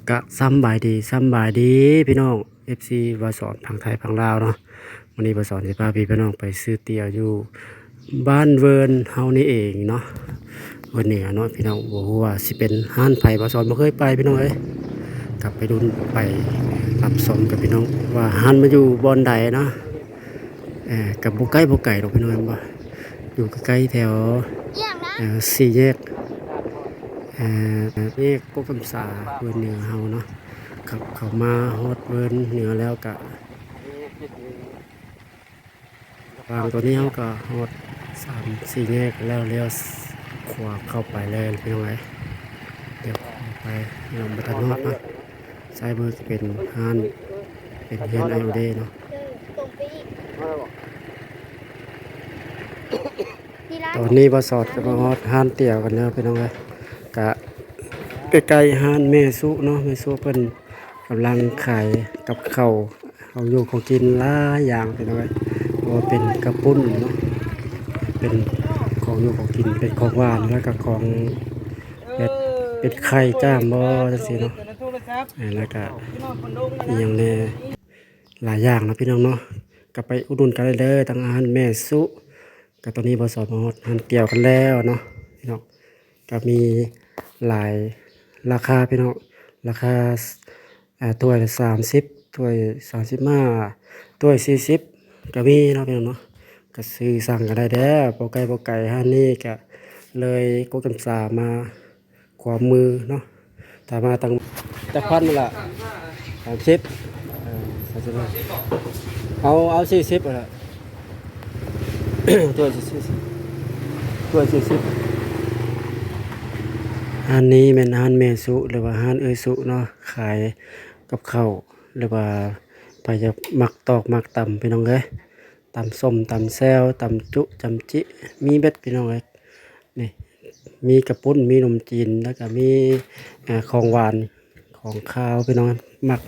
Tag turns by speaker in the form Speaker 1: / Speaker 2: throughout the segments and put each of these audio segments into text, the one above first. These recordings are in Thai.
Speaker 1: กะซ้ำบายดีพี่น้อง FC บาสอนพังไทยพังลาวเนาะวันนี้บาสอนสิพาพี่น้องไปซื้อเตี๋ยวอยู่บ้านเวิร์นเฮานี่เองเนาะวันนี้เนาะพี่น้องบ่ฮู้ว่าสิเป็นห้านไผบาสอนบ่เคยไปพี่น้องเอ้ยกลับไปดูไปรับชมกับพี่น้องว่าห้านมาอยู่บ่อนใดเนาะกับบ่ไกลดอกพี่น้องบ่อยู่ใกล้ๆแถวสี่แยกนี่กกำสาเวิร์นเหนือเฮาเนาะขับเข้ามาฮอดเวิร์นเหนือแล้วกะวางตัวนี้เฮาก็ฮอด3-4แยกแล้วเลี้ยวขวาเข้าไปเลยพี่น้องเอ้ยเดี๋ยวไปเราบ่ทันฮอดเนาะซ้ายมือจะเป็นห้านเป็นเฮือนไอโอเดเนาะตอนนี้บ่สอดก็มาฮอดห้านเตี๋ยวกันแล้วพี่น้องเอ้ยกะใกล้ๆห้านแม่สุเนาะแม่สุเพิ่นกำลังขายกับข้าวเอาอยู่ของกินหลายอย่างพี่น้องเอ้ยว่าเป็นกระปุ้นเนาะเป็นของอยู่ของกินเป็นของหวานแล้วก็ของเป็นไข่จ้ามบ่จังซี่เนาะแล้วก็อีหยังแน่หลายอย่างนะพี่น้องเนาะก็ไปอุดหนุนกันได้เด้อทางอาหารแม่สุก็ตอนนี้บ่สอนมาฮอดหันเกี่ยวกันแล้วเนาะพี่น้องก็มีหลายราคาพี่น้องราคาถ้วยละ30ถ้วย35ถ้วย40ก็มีเนาะพี่น้องเนาะก็ซื้อสั่งกันได้เด้อบ่ไกลห้านนี้ก็เลยกกจำสามาขวามือเนาะถ้ามาทางจักพันนั่นล่ะ3035เอา40อ่ะ ถ้วย40อันนี้เป็นอาหารเมสุหรือว่าอาหารเอยสุเนาะขายกับข้าวหรือว่าไปจะมักตอกมักตำพี่น้องเอ้ยตำส้มตำแซวตำจุจำจิมีเบ็ดพี่น้องเอ้ยนี่มีกระปุ้นมีนมจีนแล้วก็มีของหวานของข้าวพี่น้องมัก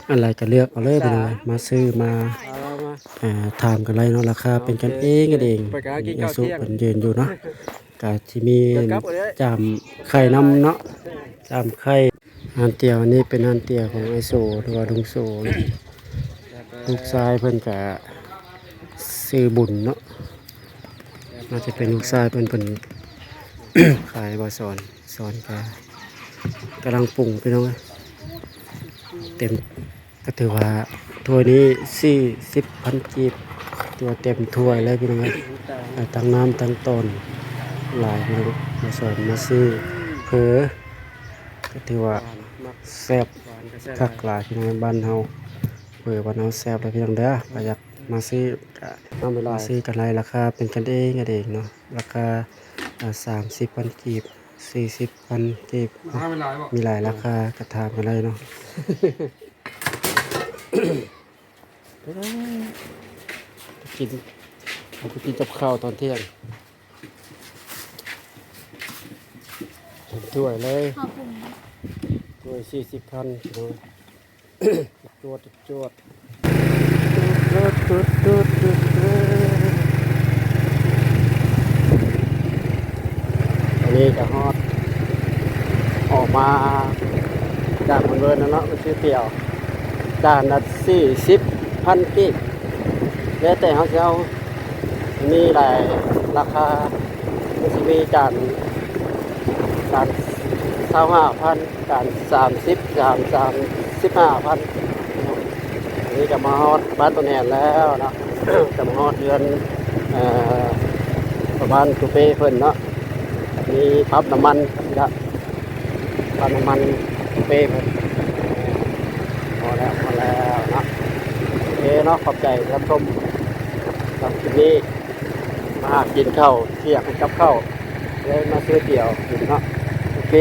Speaker 1: อะไรก็เลือกเอาเลยพี่น้องมาซื้อมาถามกันเลยเนาะราคาเป็นกันเองยาสุเป็นยืนอยู่เนาะก็ที่มีจามไข่น้ำเนาะจามไข่อันเตียวนี่เป็นอันเตียวของไอโซหรือว่าลุงโซลูกชายเพิ่นก็ซื้อบุญเนาะน่าจะเป็นลูกชายเพิ่น ขายบ่สอนก็กำลังปรุงไปเนาะเต็มก็ถือว่าถ้วยนี้40,000 กีบตัวเต็มถ้วยเลยพี่น้องทั้งน้ำทั้งต้นหลายพี่น้องมาสอนมาซื้อเผลอก็ถือว่าแซ่บคักหลายพี่น้องบ้านเฮาเผลอบ้านเฮาแซ่บเลยพี่น้องเด้อก็อยากมาซื้อก็มาซื้อกันหลายราคาเป็นกันเองเนาะราคา30,000 กีบ40,000 กีบมีหลายราคากระทามกันเลยเนาะ กินเอาไปกินกับข้าวตอนเที่ยงถ้วยเลยถ้วย40,000เลยจวดอันนี้ก็ฮอดออกมาจากเมืองเนาะไปซื้อเตี๋ยวจานละ40,000 กีบแล้วแต่เขาจะเอามีหลายราคามีจาน25,000จาน35,000นี่จะมาฮอดบ้านตัวแนนแล้วเนาะ จะมาฮอดเดือนประมาณตุเป้เพิ่นเนาะมีปั๊มน้ำมันนะปั๊มน้ำมันตุเป้เพิ่นพอแล้วเนาะโอเคเนาะขอบใจรับชมครับทีนี้มากินข้าวเที่ยงกับข้าวเลยมาซื้อเตี๋ยวกินเนาะโอเค